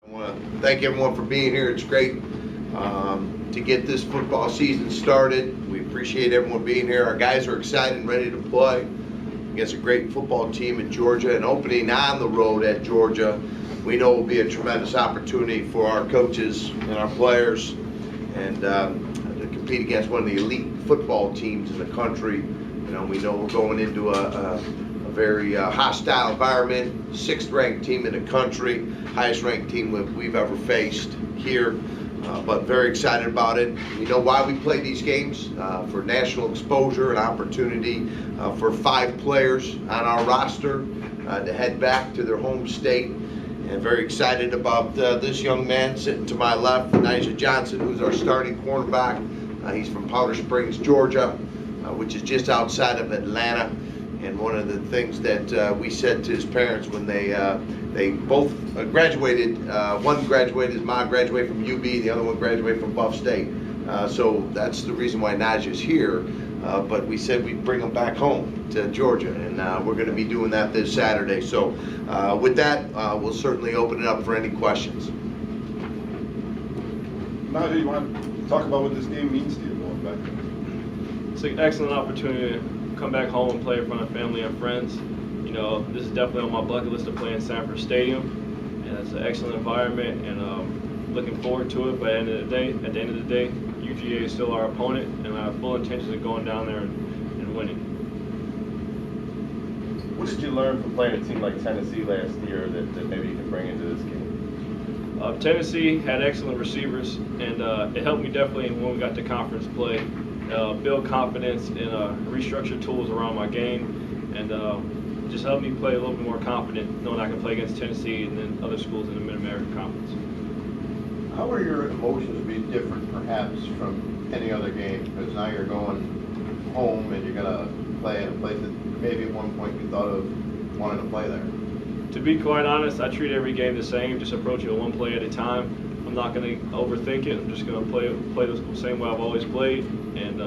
I want to thank everyone for being here. It's great to get this football season started. We appreciate everyone being here. Our guys are excited and ready to play against a great football team in Georgia, and opening on the road at Georgia. We know will be a tremendous opportunity for our coaches and our players, and to compete against one of the elite football teams in the country. You know, we know we're going into a very hostile environment, 6th ranked team in the country, highest ranked team we've ever faced here, but very excited about it. We know why we play these games, for national exposure and opportunity for 5 players on our roster to head back to their home state. And very excited about this young man sitting to my left, Najja Johnson, who's our starting cornerback. He's from Powder Springs, Georgia, which is just outside of Atlanta. And one of the things that we said to his parents when they both graduated, one graduated, his mom graduated from UB, the other one graduated from Buff State. So that's the reason why Najja's here. But we said we'd bring him back home to Georgia, and we're going to be doing that this Saturday. So with that, we'll certainly open it up for any questions. Najja, you want to talk about what this game means to you going back? It's an excellent opportunity to come back home and play in front of family and friends. You know, this is definitely on my bucket list to play in Sanford Stadium, and it's an excellent environment, and looking forward to it. But at the end of the day, UGA is still our opponent, and I have full intentions of going down there and winning. What did you learn from playing a team like Tennessee last year that maybe you can bring into this game? Tennessee had excellent receivers, and it helped me definitely when we got to conference play. Build confidence and restructure tools around my game, and just help me play a little bit more confident, knowing I can play against Tennessee and then other schools in the Mid-American Conference. How are your emotions be different, perhaps, from any other game? Because now you're going home and you're going to play in a place that maybe at one point you thought of wanting to play there. To be quite honest, I treat every game the same, just approach it one play at a time. I'm not going to overthink it. I'm just going to play the same way I've always played, and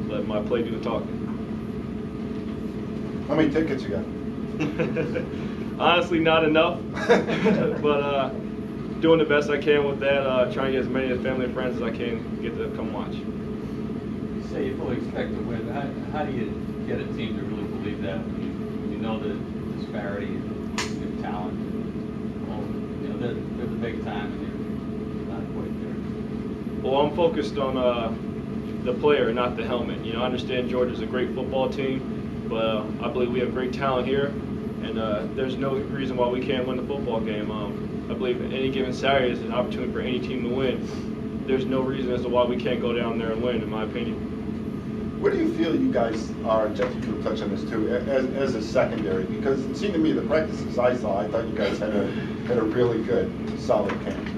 let my play do the talking. How many tickets you got? Honestly, not enough, but doing the best I can with that, trying to get as many family and friends as I can get to come watch. You say you fully expect to win. How do you get a team to really believe that when you know the disparity in talent? Well, you know, they're the big time and you're not quite there. Well, I'm focused on the player, not the helmet. You know, I understand Georgia's a great football team, but I believe we have great talent here, and there's no reason why we can't win the football game. I believe any given Saturday is an opportunity for any team to win. There's no reason as to why we can't go down there and win, in my opinion. Where do you feel you guys are, Jeff, you can touch on this too, as a secondary? Because it seemed to me the practices I saw, I thought you guys had a really good, solid camp.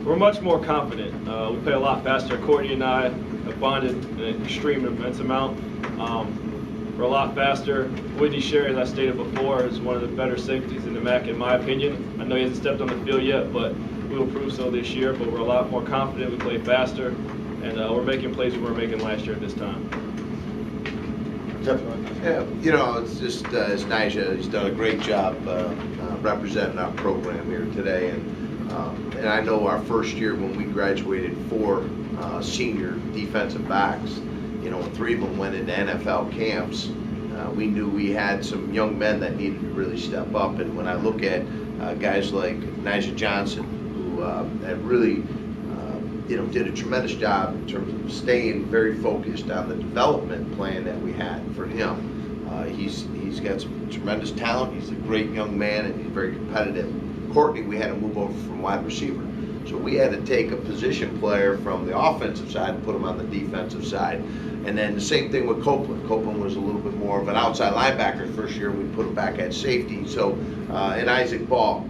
We're much more confident. We play a lot faster. Courtney and I have bonded an extreme immense amount. We're a lot faster. Whitney Sherry, as I stated before, is one of the better safeties in the MAC, in my opinion. I know he hasn't stepped on the field yet, but we will prove so this year. But we're a lot more confident. We play faster, and we're making plays we weren't making last year at this time. Jeff? Yeah, you know, it's just as Najja, he's done a great job representing our program here today, and I know our first year when we graduated 4 senior defensive backs, you know, 3 of them went into NFL camps. We knew we had some young men that needed to really step up, and when I look at guys like Najja Johnson, who had really you know, did a tremendous job in terms of staying very focused on the development plan that we had for him. He's got some tremendous talent. He's a great young man, and he's very competitive. Courtney, we had to move over from wide receiver. So we had to take a position player from the offensive side and put him on the defensive side. And then the same thing with Copeland. Copeland was a little bit more of an outside linebacker first year. We put him back at safety. So, and Isaac Ball.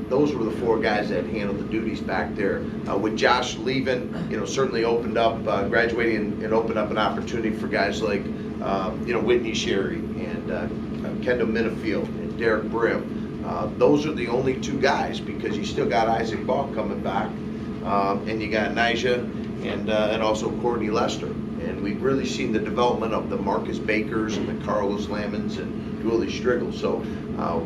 Those were the 4 guys that handled the duties back there. With Josh leaving, you know, certainly opened up, graduating and opened up an opportunity for guys like, you know, Whitney Sherry and Kendall Minifield and Derek Brim. Those are the only 2 guys, because you still got Isaac Ball coming back, and you got Najja and also Courtney Lester. And we've really seen the development of the Marcus Bakers and the Carlos Lamons and Willie Striegel. So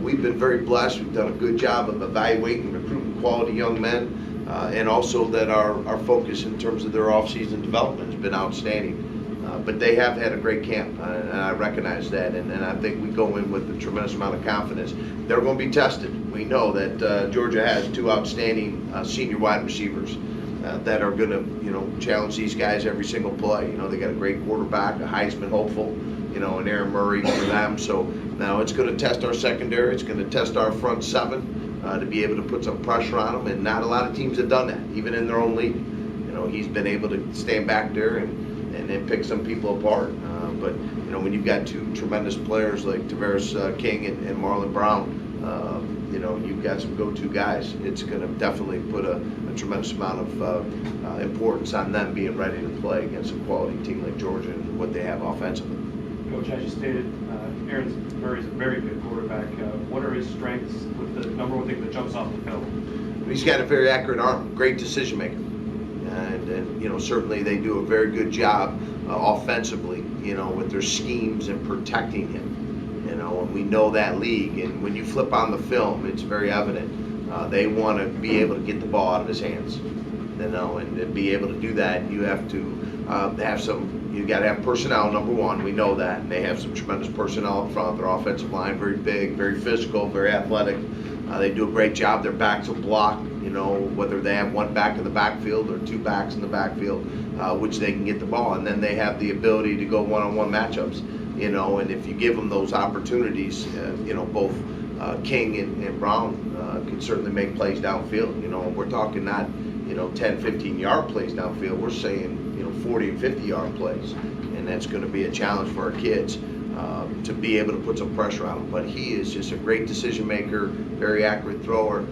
we've been very blessed. We've done a good job of evaluating and recruiting quality young men, and also that our focus in terms of their off-season development has been outstanding. But they have had a great camp, and I recognize that, and I think we go in with a tremendous amount of confidence. They're going to be tested. We know that Georgia has two outstanding senior wide receivers that are going to, challenge these guys every single play. They got a great quarterback, a Heisman hopeful, and Aaron Murray for them. So now it's going to test our secondary. It's going to test our front seven to be able to put some pressure on them, and not a lot of teams have done that, even in their own league. He's been able to stand back there and then pick some people apart. But when you've got two tremendous players like Tavares King and Marlon Brown, you've got some go-to guys. It's going to definitely put a tremendous amount of importance on them being ready to play against a quality team like Georgia and what they have offensively. Coach, as you stated, Aaron Murray's a very good quarterback. What are his strengths? With the number one thing that jumps off the film? He's got a very accurate arm, great decision maker. And certainly they do a very good job offensively, with their schemes and protecting him. And we know that league. And when you flip on the film, it's very evident. They want to be able to get the ball out of his hands. And to be able to do that, you have to you got to have personnel, number one. We know that. And they have some tremendous personnel up front. Their offensive line, very big, very physical, very athletic. They do a great job. Their backs will block, whether they have one back in the backfield or two backs in the backfield, which they can get the ball. And then they have the ability to go one-on-one matchups, and if you give them those opportunities, both King and Brown can certainly make plays downfield. We're talking not, 10, 15-yard plays downfield. We're saying, 40 and 50-yard plays. And that's going to be a challenge for our kids. To be able to put some pressure on him. But he is just a great decision maker, very accurate thrower.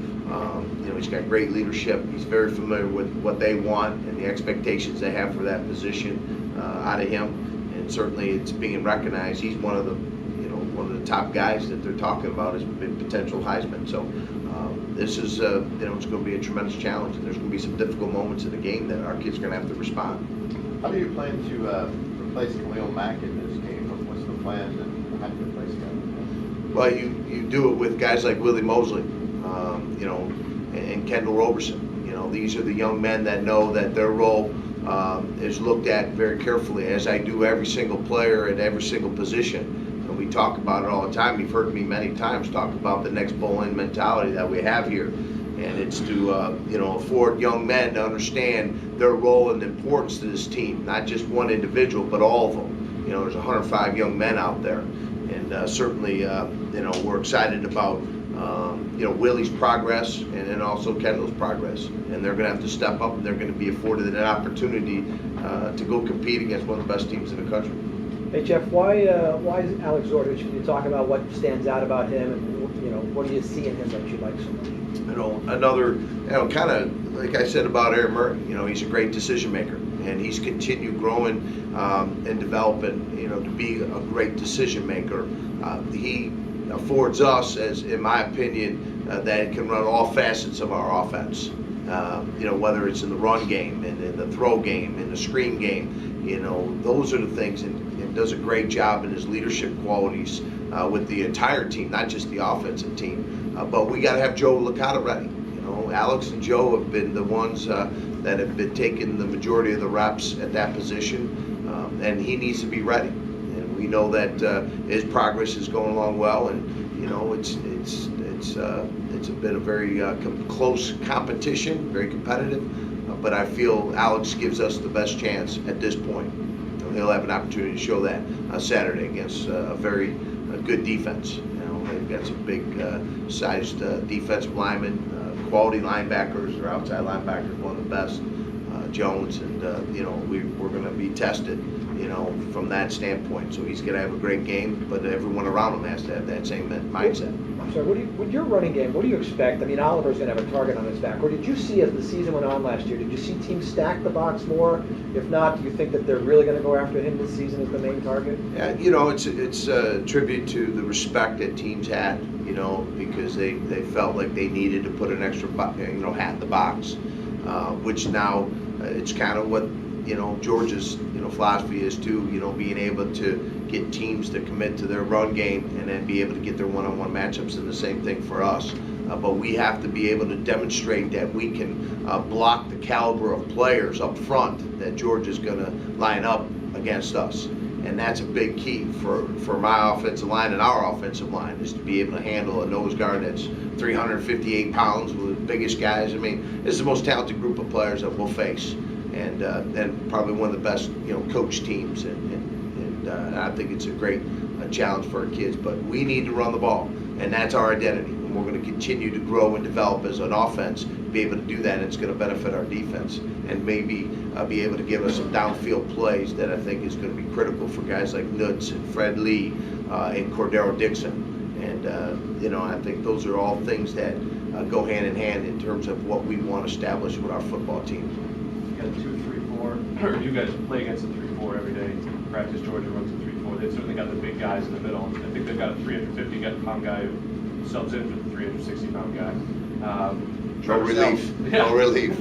He's got great leadership. He's very familiar with what they want and the expectations they have for that position out of him. And certainly it's being recognized. He's one of the top guys that they're talking about as potential Heisman. So this is, it's going to be a tremendous challenge. And there's going to be some difficult moments in the game that our kids are going to have to respond. How do you plan to replace Khalil Mack in this game? What's the plan and how do you replace him? Well, you do it with guys like Willie Mosley, and Kendall Roberson. These are the young men that know that their role is looked at very carefully, as I do every single player at every single position. And we talk about it all the time. You've heard me many times talk about the next bowl-in mentality that we have here. And it's to afford young men to understand their role and the importance to this team, not just one individual, but all of them. There's 105 young men out there, and certainly, we're excited about Willie's progress and also Kendall's progress. And they're going to have to step up, and they're going to be afforded an opportunity to go compete against one of the best teams in the country. Hey Jeff, why is Alex Zordich? Can you talk about what stands out about him, and what do you see in him that you like so much? Another, kind of like I said about Aaron Murray, he's a great decision maker, and he's continued growing and developing, to be a great decision maker. He affords us, as in my opinion, that can run all facets of our offense. Whether it's in the run game, and in the throw game, in the screen game, those are the things, and does a great job in his leadership qualities with the entire team, not just the offensive team. But we got to have Joe Licata ready. Alex and Joe have been the ones that have been taking the majority of the reps at that position, and he needs to be ready. And we know that his progress is going along well, and it's a bit of very close competition, very competitive. But I feel Alex gives us the best chance at this point. He'll have an opportunity to show that Saturday against a very good defense. They've got some big sized defensive linemen, quality linebackers. Their outside linebackers, one of the best, Jones, and we're going to be tested, from that standpoint. So he's going to have a great game, but everyone around him has to have that same mindset. I'm sorry, with your running game, what do you expect? I mean, Oliver's going to have a target on his back. Or did you see, as the season went on last year, did you see teams stack the box more? If not, do you think that they're really going to go after him this season as the main target? Yeah, it's a tribute to the respect that teams had, because they felt like they needed to put an extra, hat in the box, which now it's kind of what Georgia's philosophy is too. Being able to get teams to commit to their run game and then be able to get their one-on-one matchups, and the same thing for us. But we have to be able to demonstrate that we can block the caliber of players up front that Georgia's going to line up against us. And that's a big key for my offensive line and our offensive line, is to be able to handle a nose guard that's 358 pounds with the biggest guys. I mean, this is the most talented group of players that we'll face, and probably one of the best, coach teams. And I think it's a great challenge for our kids. But we need to run the ball, and that's our identity. And we're going to continue to grow and develop as an offense, be able to do that, and it's going to benefit our defense, and maybe be able to give us some downfield plays that I think is going to be critical for guys like Nuts and Fred Lee and Cordero Dixon. And I think those are all things that go hand in hand in terms of what we want to establish with our football team. You got a 2-3-4, or you guys play against a 3-4 every day. Practice Georgia runs a 3-4. They've certainly got the big guys in the middle. I think they've got a 350-pound guy who subs in for the 360-pound guy. No relief. Yeah. No relief.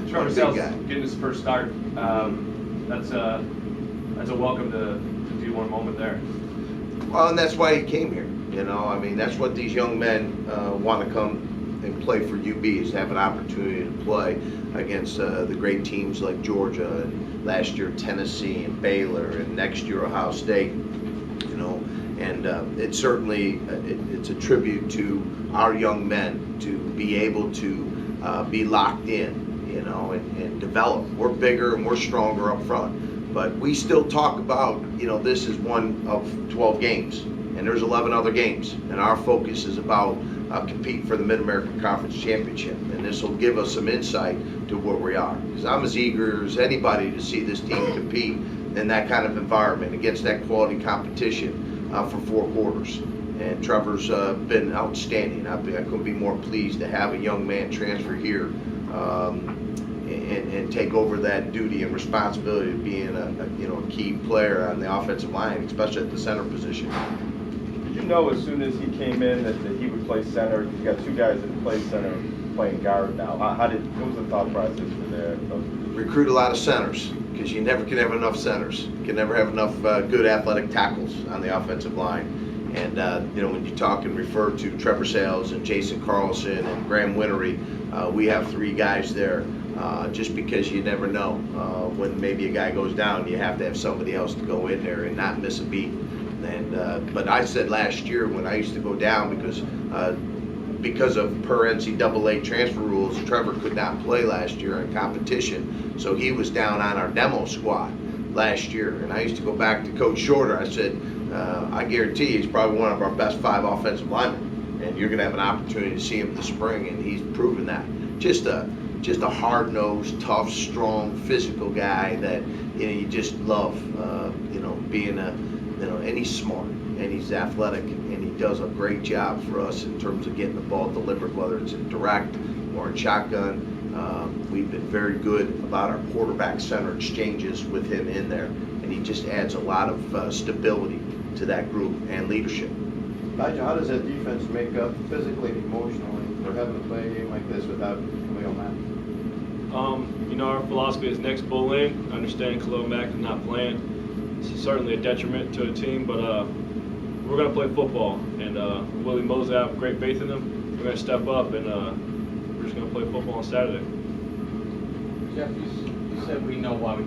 Trevor Big Sells guy. getting his first start. That's a welcome to D1 moment there. Well, and that's why he came here. I mean, that's what these young men want to come and play for UB, is have an opportunity to play against the great teams like Georgia, and last year Tennessee and Baylor, and next year Ohio State. And it's certainly it's a tribute to our young men to be able to be locked in, and develop. We're bigger and we're stronger up front, but we still talk about, this is one of 12 games, and there's 11 other games, and our focus is about compete for the Mid-American Conference Championship, and this will give us some insight to where we are. Because I'm as eager as anybody to see this team compete in that kind of environment against that quality competition for 4 quarters. And Trevor's been outstanding. I couldn't be more pleased to have a young man transfer here and take over that duty and responsibility of being a key player on the offensive line, especially at the center position. Did you know as soon as he came in that he would play center? You got 2 guys that play center playing guard now. What was the thought process for that? Recruit a lot of centers, because you never can have enough centers. You can never have enough good athletic tackles on the offensive line. And when you talk and refer to Trevor Sales and Jason Carlson and Graham Wintery, we have 3 guys there. Just because you never know when maybe a guy goes down, you have to have somebody else to go in there and not miss a beat. And but I said last year when I used to go down, because of per NCAA transfer rules, Trevor could not play last year in competition, so he was down on our demo squad last year. And I used to go back to Coach Shorter. I said, I guarantee he's probably one of our best 5 offensive linemen, and you're going to have an opportunity to see him this spring, and he's proven that. Just a hard-nosed, tough, strong, physical guy that you just love. Being and he's smart and he's athletic, and he does a great job for us in terms of getting the ball delivered, whether it's in direct or in shotgun. We've been very good about our quarterback center exchanges with him in there, and he just adds a lot of stability to that group and leadership. Najja, how does that defense make up physically and emotionally for having to play a game like this without Khalil Mack? Our philosophy is next bull in. Understanding Khalil Mack not playing, it's certainly a detriment to a team, but we're going to play football, and Willie Mosley, I have great faith in him. We're going to step up, and we're just going to play football on Saturday. Jeff, you said we know why we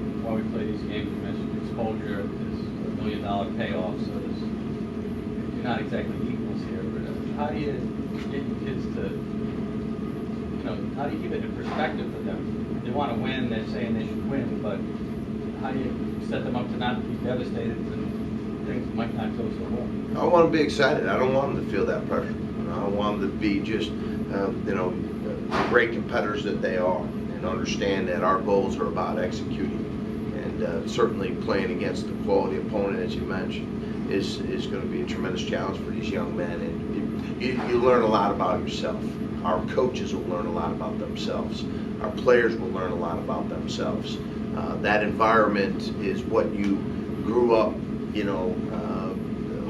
play these games. You mentioned exposure is $1 million payoff, so you're not exactly equals here. But how do you get your kids to, how do you keep it in perspective for them? They want to win. They're saying they should win, but how do you set them up to not be devastated and things might not go so well? I want them to be excited. I don't want them to feel that pressure. I want them to be just, the great competitors that they are, and understand that our goals are about executing. And certainly playing against the quality opponent, as you mentioned, is going to be a tremendous challenge for these young men. And you learn a lot about yourself. Our coaches will learn a lot about themselves. Our players will learn a lot about themselves. That environment is what you grew up,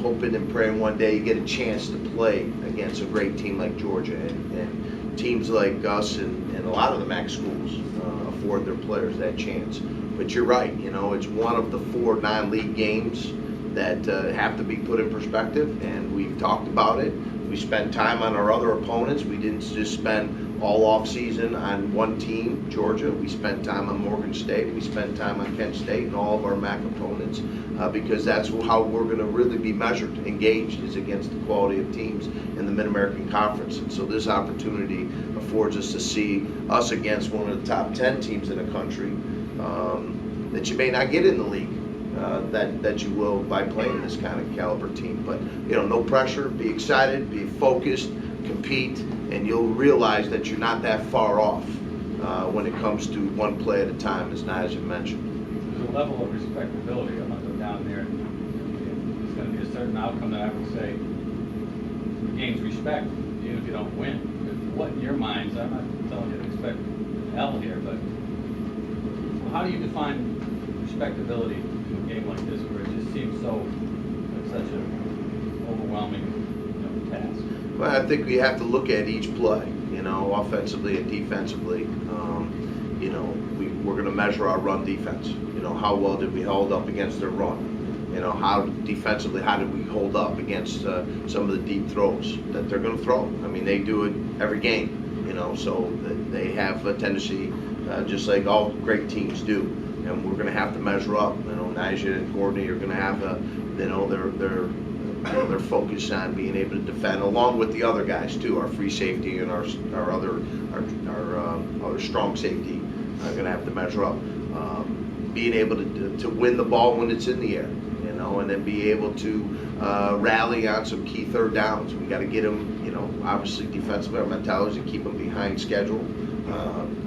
hoping and praying one day you get a chance to play against a great team like Georgia, and teams like us and a lot of the MAC schools afford their players that chance. But you're right, it's one of the 4 non-league games that have to be put in perspective, and we've talked about it. We spent time on our other opponents. We didn't just spend all off season on one team, Georgia. We spent time on Morgan State. We spent time on Kent State and all of our MAC opponents because that's how we're going to really be measured, engaged, is against the quality of teams in the Mid-American Conference. And so this opportunity affords us to see us against one of the top 10 teams in the country that you may not get in the league. That you will by playing this kind of caliber team. But no pressure, be excited, be focused, compete, and you'll realize that you're not that far off when it comes to one play at a time, as Najja mentioned. There's a level of respectability down there. There's going to be a certain outcome that I would say gains respect, even if you don't win. What in your minds, I'm not telling you to expect hell here, but how do you define respectability in a game like this, where it just seems so like such an overwhelming task? Well, I think we have to look at each play, offensively and defensively. We're going to measure our run defense. How well did we hold up against their run? How defensively, how did we hold up against some of the deep throws that they're going to throw? I mean, they do it every game, so they have a tendency, just like all great teams do. And we're going to have to measure up. Najja and Courtney are going to have their focus on being able to defend, along with the other guys too. Our free safety and our other strong safety are going to have to measure up. Being able to win the ball when it's in the air, and then be able to rally on some key third downs. We got to get them, obviously defensively, our mentality is to keep them behind schedule,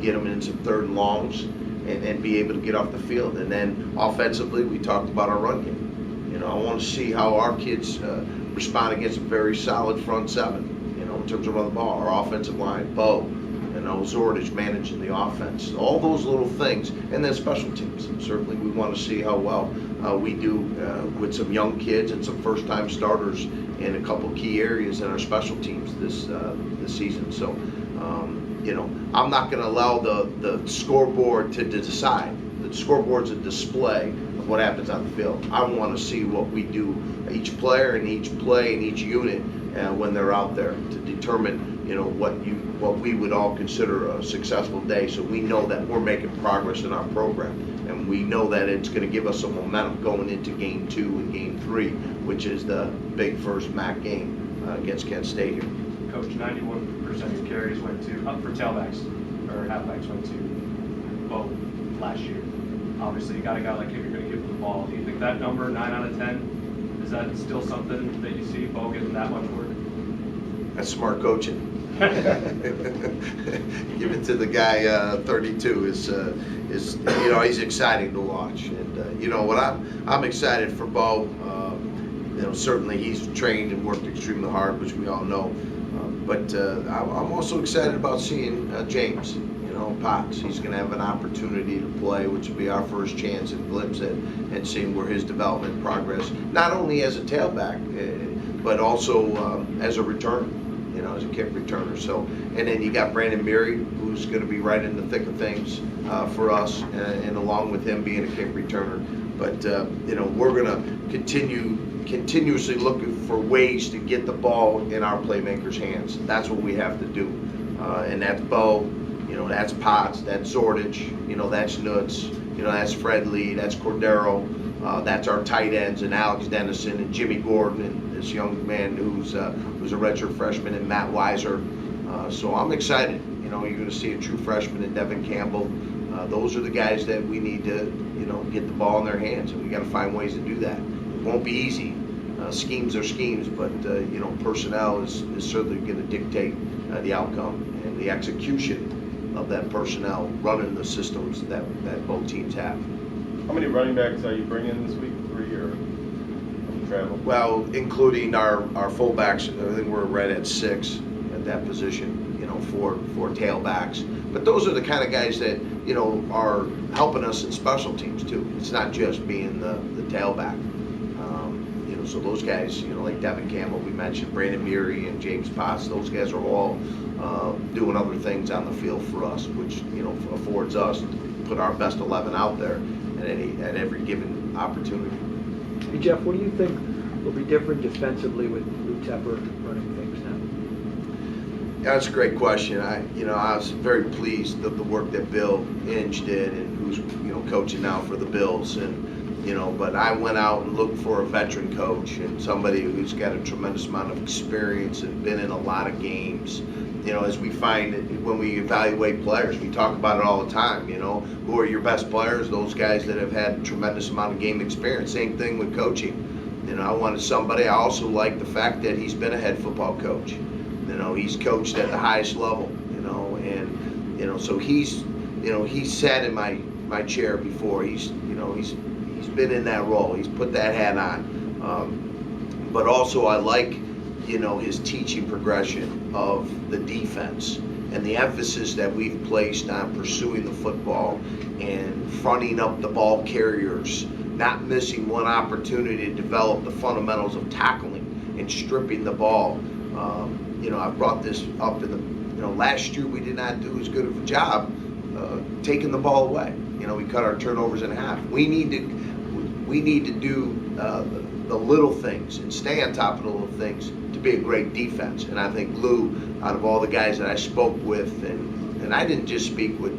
get them in some third and longs, and be able to get off the field. And then offensively, we talked about our run game. I want to see how our kids respond against a very solid front seven, in terms of running the ball. Our offensive line, Bo, Zordich managing the offense, all those little things. And then special teams. Certainly we want to see how well we do with some young kids and some first-time starters in a couple key areas in our special teams this season. So, I'm not going to allow the scoreboard to decide. The scoreboard's a display of what happens on the field. I want to see what we do, each player and each play and each unit when they're out there, to determine what we would all consider a successful day, so we know that we're making progress in our program, and we know that it's going to give us some momentum going into game 2 and game 3, which is the big first MAC game against Kent State here. Coach, 91% of your carries went to, for tailbacks, or halfbacks went to Bo last year. Obviously, you got a guy like him, you're going to give him the ball. Do you think that number, 9 out of 10, is that still something that you see Bo getting that much work? That's smart coaching. Give it to the guy 32 is he's exciting to watch, and what I'm excited for Bo. Certainly he's trained and worked extremely hard, which we all know, but I'm also excited about seeing James. Potts. He's going to have an opportunity to play, which will be our first chance and glimpse at and seeing where his development progress, not only as a tailback, but also as a returner. As a kick returner. So, and then you got Brandon Meary, who's going to be right in the thick of things for us, and along with him being a kick returner. But we're going to continuously looking for ways to get the ball in our playmakers' hands. That's what we have to do, and that's Bo. That's Potts. That's Zordich. That's Nuts. That's Fred Lee. That's Cordero. That's our tight ends, and Alex Dennison and Jimmy Gordon, and this young man who's a redshirt freshman, and Matt Weiser. So I'm excited. You're going to see a true freshman in Devin Campbell. Those are the guys that we need to, get the ball in their hands, and we got to find ways to do that. It won't be easy. Schemes are schemes, but personnel is certainly going to dictate the outcome and the execution of that personnel running the systems that both teams have. How many running backs are you bringing this week? 3 or travel? Well, including our fullbacks, I think we're right at 6 at that position, for tailbacks. But those are the kind of guys that, are helping us in special teams too. It's not just being the tailback. So those guys, like Devin Campbell, we mentioned, Brandon Meary and James Potts, those guys are all doing other things on the field for us, which, affords us to put our best 11 out there at every given opportunity. Hey Jeff, what do you think will be different defensively with Lou Tepper running things now? Yeah, that's a great question. I was very pleased of the work that Bill Inge did, and who's coaching now for the Bills. And but I went out and looked for a veteran coach and somebody who's got a tremendous amount of experience and been in a lot of games. As we find it, when we evaluate players, we talk about it all the time. Who are your best players? Those guys that have had a tremendous amount of game experience. Same thing with coaching. I wanted somebody. I also like the fact that he's been a head football coach. He's coached at the highest level. And so he's sat in my chair before. He's been in that role. He's put that hat on. But also I like his teaching progression of the defense and the emphasis that we've placed on pursuing the football and fronting up the ball carriers, not missing one opportunity to develop the fundamentals of tackling and stripping the ball. I brought this up in the last year we did not do as good of a job taking the ball away. We cut our turnovers in half. We need to do the little things and stay on top of the little things to be a great defense. And I think Lou, out of all the guys that I spoke with, and I didn't just speak with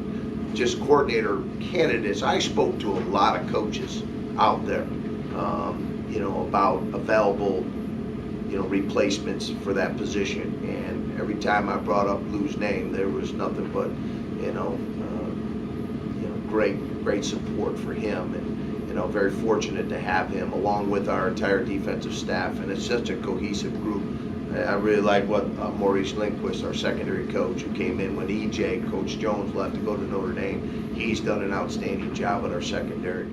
just coordinator candidates, I spoke to a lot of coaches out there, about available, replacements for that position. And every time I brought up Lou's name, there was nothing but, great support for him. And very fortunate to have him along with our entire defensive staff, and it's such a cohesive group. I really like what Maurice Lindquist, our secondary coach, who came in when Coach Jones left to go to Notre Dame. He's done an outstanding job at our secondary.